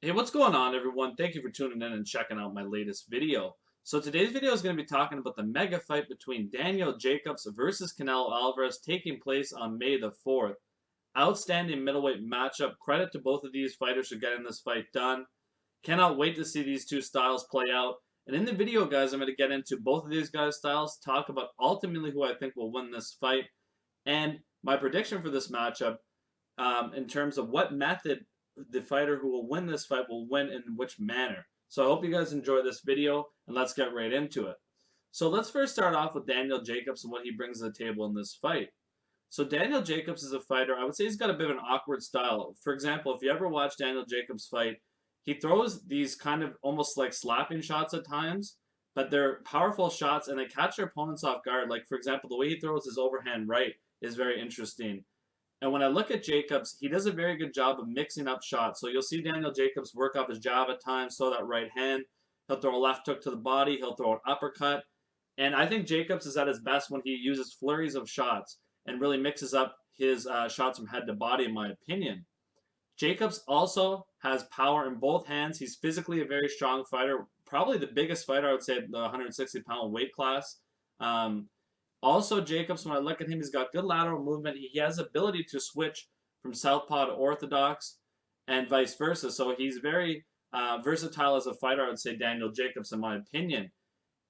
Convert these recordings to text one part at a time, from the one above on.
Hey, what's going on, everyone? Thank you for tuning in and checking out my latest video. So today's video is going to be talking about the mega fight between Daniel Jacobs versus Canelo Alvarez taking place on May the 4th. Outstanding middleweight matchup. Credit to both of these fighters for getting this fight done. Cannot wait to see these two styles play out. And in the video, guys, I'm going to get into both of these guys' styles, talk about ultimately who I think will win this fight, and my prediction for this matchup in terms of what method the fighter who will win this fight will win in which manner. So I hope you guys enjoy this video, and let's get right into it. So let's first start off with Daniel Jacobs and what he brings to the table in this fight. So Daniel Jacobs is a fighter, I would say he's got a bit of an awkward style. For example, if you ever watch Daniel Jacobs fight, he throws these kind of almost like slapping shots at times, but they're powerful shots and they catch their opponents off guard. Like, for example, the way he throws his overhand right is very interesting. And when I look at Jacobs, he does a very good job of mixing up shots. So you'll see Daniel Jacobs work off his jab at times, throw that right hand. He'll throw a left hook to the body. He'll throw an uppercut. And I think Jacobs is at his best when he uses flurries of shots and really mixes up his shots from head to body, in my opinion. Jacobs also has power in both hands. He's physically a very strong fighter, probably the biggest fighter, I would say, the 160-pound weight class. Um, Also, Jacobs, when I look at him, he's got good lateral movement. He has ability to switch from southpaw to orthodox and vice versa. So he's very versatile as a fighter, I would say, Daniel Jacobs, in my opinion.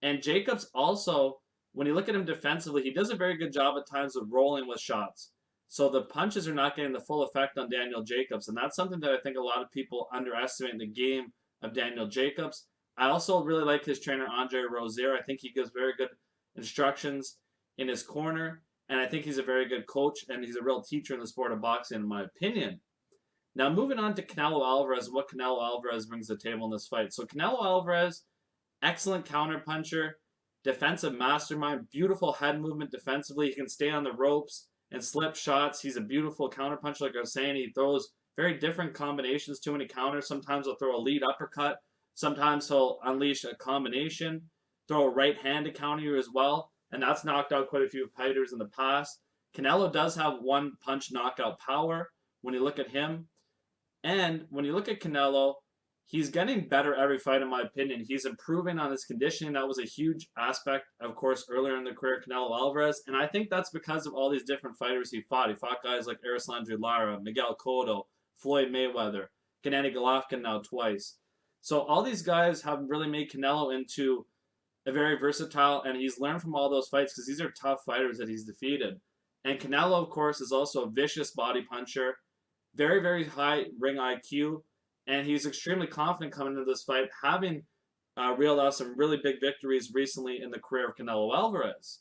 And Jacobs also, when you look at him defensively, he does a very good job at times of rolling with shots. So the punches are not getting the full effect on Daniel Jacobs. And that's something that I think a lot of people underestimate in the game of Daniel Jacobs. I also really like his trainer, Andre Rozier. I think he gives very good instructions in his corner, and I think he's a very good coach, and he's a real teacher in the sport of boxing, in my opinion. Now, moving on to Canelo Alvarez, what Canelo Alvarez brings to the table in this fight. So, Canelo Alvarez, excellent counterpuncher, defensive mastermind, beautiful head movement defensively. He can stay on the ropes and slip shots. He's a beautiful counterpuncher, like I was saying. He throws very different combinations to when he counters. Sometimes he'll throw a lead uppercut. Sometimes he'll unleash a combination, throw a right hand to counter you as well, and that's knocked out quite a few fighters in the past. Canelo does have one punch knockout power when you look at him. And when you look at Canelo, he's getting better every fight, in my opinion. He's improving on his conditioning. That was a huge aspect, of course, earlier in the career of Canelo Alvarez. And I think that's because of all these different fighters he fought. He fought guys like Erislandy Lara, Miguel Cotto, Floyd Mayweather, Gennady Golovkin now twice. So all these guys have really made Canelo into a very versatile, and he's learned from all those fights because these are tough fighters that he's defeated. And Canelo, of course, is also a vicious body puncher, very, very high ring IQ, and he's extremely confident coming into this fight, having reeled out some really big victories recently in the career of Canelo Alvarez.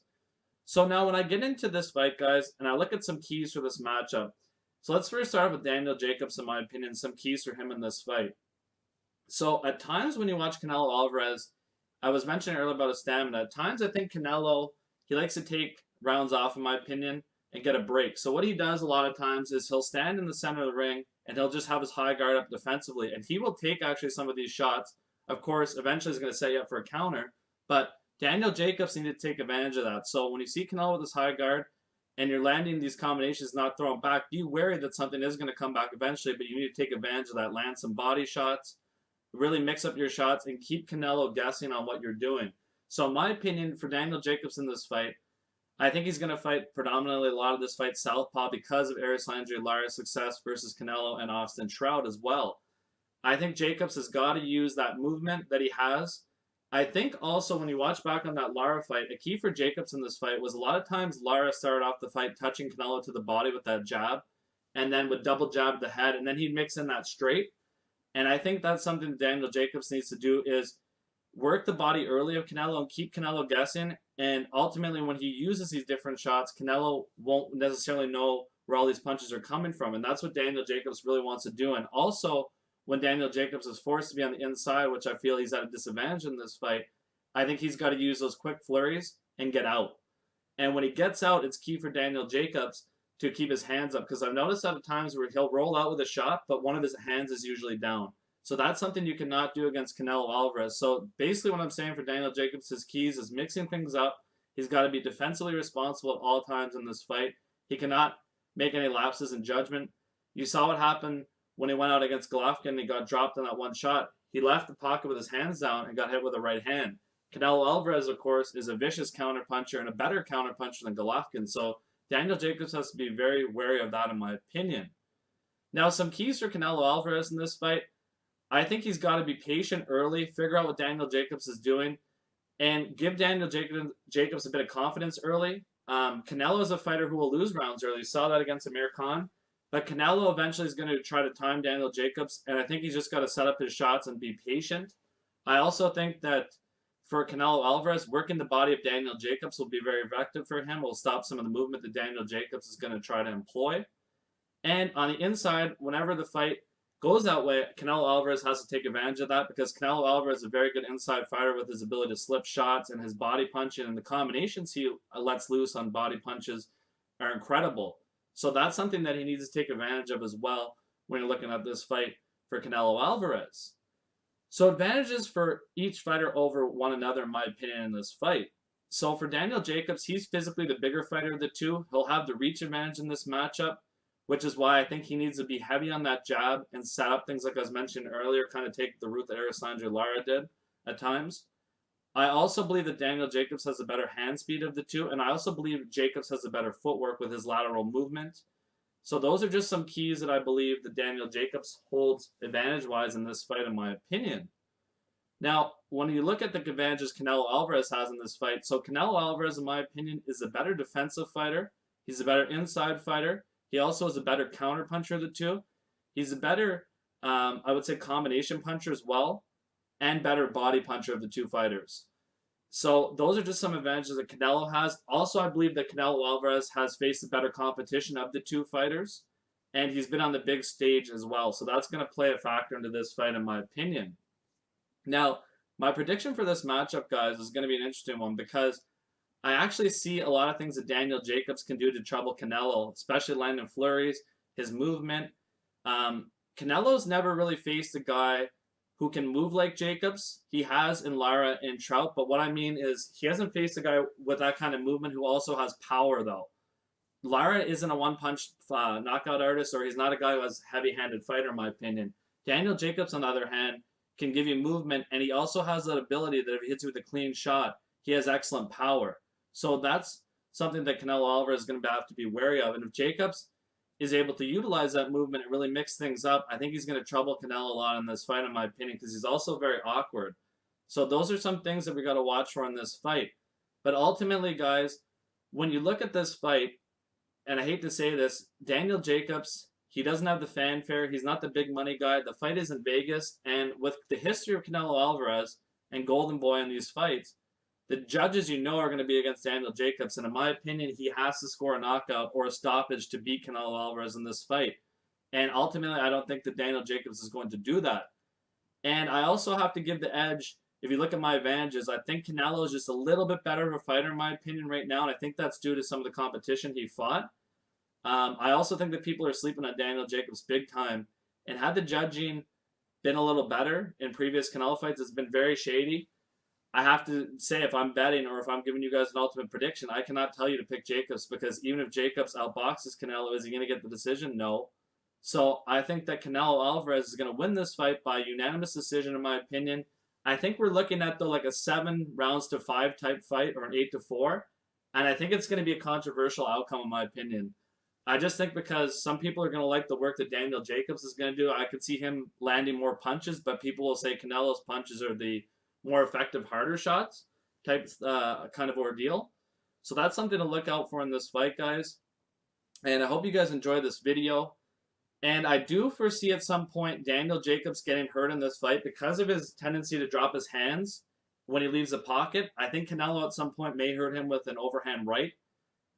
So now when I get into this fight, guys, and I look at some keys for this matchup, so let's first start with Daniel Jacobs, in my opinion, some keys for him in this fight. So at times when you watch Canelo Alvarez, I was mentioning earlier about his stamina. At times, I think Canelo, he likes to take rounds off, in my opinion, and get a break. So what he does a lot of times is he'll stand in the center of the ring and he'll just have his high guard up defensively, and he will take actually some of these shots. Of course, eventually he's going to set you up for a counter, but Daniel Jacobs needed to take advantage of that. So when you see Canelo with his high guard and you're landing these combinations, not throwing back, be wary that something is going to come back eventually, but you need to take advantage of that. Land some body shots, really mix up your shots, and keep Canelo guessing on what you're doing. So in my opinion, for Daniel Jacobs in this fight, I think he's going to fight predominantly a lot of this fight southpaw because of Erislandy Lara's success versus Canelo and Austin Trout as well. I think Jacobs has got to use that movement that he has. I think also when you watch back on that Lara fight, a key for Jacobs in this fight was a lot of times Lara started off the fight touching Canelo to the body with that jab, and then would double jab the head, and then he'd mix in that straight. And I think that's something Daniel Jacobs needs to do is work the body early of Canelo and keep Canelo guessing. And ultimately, when he uses these different shots, Canelo won't necessarily know where all these punches are coming from. And that's what Daniel Jacobs really wants to do. And also, when Daniel Jacobs is forced to be on the inside, which I feel he's at a disadvantage in this fight, I think he's got to use those quick flurries and get out. And when he gets out, it's key for Daniel Jacobs to keep his hands up, because I've noticed at times where he'll roll out with a shot, but one of his hands is usually down. So that's something you cannot do against Canelo Alvarez. So basically what I'm saying for Daniel Jacobs, his keys is mixing things up. He's got to be defensively responsible at all times in this fight. He cannot make any lapses in judgment. You saw what happened when he went out against Golovkin and he got dropped in that one shot, he left the pocket with his hands down and got hit with a right hand. Canelo Alvarez, of course, is a vicious counterpuncher and a better counterpuncher than Golovkin, so Daniel Jacobs has to be very wary of that, in my opinion. Now, some keys for Canelo Alvarez in this fight. I think he's got to be patient early, figure out what Daniel Jacobs is doing, and give Daniel Jacobs a bit of confidence early. Canelo is a fighter who will lose rounds early. You saw that against Amir Khan. But Canelo eventually is going to try to time Daniel Jacobs, and I think he's just got to set up his shots and be patient. I also think that for Canelo Alvarez, working the body of Daniel Jacobs will be very effective for him. Will stop some of the movement that Daniel Jacobs is going to try to employ. And on the inside, whenever the fight goes that way, Canelo Alvarez has to take advantage of that because Canelo Alvarez is a very good inside fighter with his ability to slip shots, and his body punching and the combinations he lets loose on body punches are incredible. So that's something that he needs to take advantage of as well when you're looking at this fight for Canelo Alvarez. So advantages for each fighter over one another, in my opinion, in this fight. So for Daniel Jacobs, he's physically the bigger fighter of the two. He'll have the reach advantage in this matchup, which is why I think he needs to be heavy on that jab and set up things like I was mentioned earlier, kind of take the route that Alexandre Lara did at times. I also believe that Daniel Jacobs has a better hand speed of the two, and I also believe Jacobs has a better footwork with his lateral movement. So those are just some keys that I believe that Daniel Jacobs holds advantage-wise in this fight, in my opinion. Now, when you look at the advantages Canelo Alvarez has in this fight, so Canelo Alvarez, in my opinion, is a better defensive fighter. He's a better inside fighter. He also is a better counter-puncher of the two. He's a better, I would say, combination puncher as well, and better body puncher of the two fighters. So those are just some advantages that Canelo has. Also, I believe that Canelo Alvarez has faced a better competition of the two fighters, and he's been on the big stage as well. So that's going to play a factor into this fight, in my opinion. Now, my prediction for this matchup, guys, is going to be an interesting one because I actually see a lot of things that Daniel Jacobs can do to trouble Canelo, especially landing flurries, his movement. Canelo's never really faced a guy who can move like Jacobs. He has in Lara and Trout, but what I mean is he hasn't faced a guy with that kind of movement who also has power, though. Lara isn't a one-punch knockout artist, or he's not a guy who has a heavy-handed fighter, in my opinion. Daniel Jacobs, on the other hand, can give you movement, and he also has that ability that if he hits you with a clean shot, he has excellent power. So that's something that Canelo Alvarez is going to have to be wary of. And if Jacobs is able to utilize that movement and really mix things up, I think he's going to trouble Canelo a lot in this fight, in my opinion, because he's also very awkward. So those are some things that we got to watch for in this fight. But ultimately, guys, when you look at this fight, and I hate to say this, Daniel Jacobs, he doesn't have the fanfare. He's not the big money guy. The fight is in Vegas. And with the history of Canelo Alvarez and Golden Boy in these fights, the judges are going to be against Daniel Jacobs. And in my opinion, he has to score a knockout or a stoppage to beat Canelo Alvarez in this fight. And ultimately, I don't think that Daniel Jacobs is going to do that. And I also have to give the edge. If you look at my advantages, I think Canelo is just a little bit better of a fighter, in my opinion, right now. And I think that's due to some of the competition he fought. I also think that people are sleeping on Daniel Jacobs big time. And had the judging been a little better in previous Canelo fights, it's been very shady. I have to say, if I'm betting or if I'm giving you guys an ultimate prediction, I cannot tell you to pick Jacobs, because even if Jacobs outboxes Canelo, is he going to get the decision? No. So I think that Canelo Alvarez is going to win this fight by unanimous decision, in my opinion. I think we're looking at, though, like a 7 rounds to 5 type fight, or an 8 to 4. And I think it's going to be a controversial outcome, in my opinion. I just think because some people are going to like the work that Daniel Jacobs is going to do. I could see him landing more punches, but people will say Canelo's punches are the more effective, harder shots type kind of ordeal. So that's something to look out for in this fight, guys. And I hope you guys enjoyed this video. And I do foresee at some point Daniel Jacobs getting hurt in this fight because of his tendency to drop his hands when he leaves the pocket. I think Canelo at some point may hurt him with an overhand right.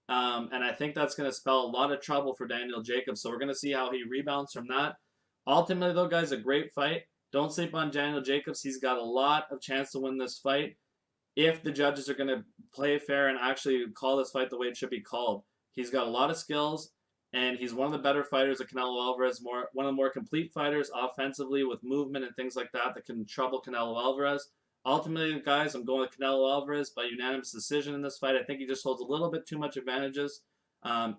And I think that's going to spell a lot of trouble for Daniel Jacobs. So we're going to see how he rebounds from that. Ultimately, though, guys, a great fight. Don't sleep on Daniel Jacobs. He's got a lot of chance to win this fight if the judges are going to play fair and actually call this fight the way it should be called. He's got a lot of skills, and he's one of the better fighters of Canelo Alvarez, one of the more complete fighters offensively with movement and things like that that can trouble Canelo Alvarez. Ultimately, guys, I'm going with Canelo Alvarez by unanimous decision in this fight. I think he just holds a little bit too much advantages.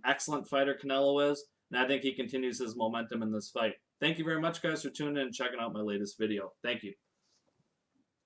Excellent fighter Canelo is, and I think he continues his momentum in this fight. Thank you very much, guys, for tuning in and checking out my latest video. Thank you.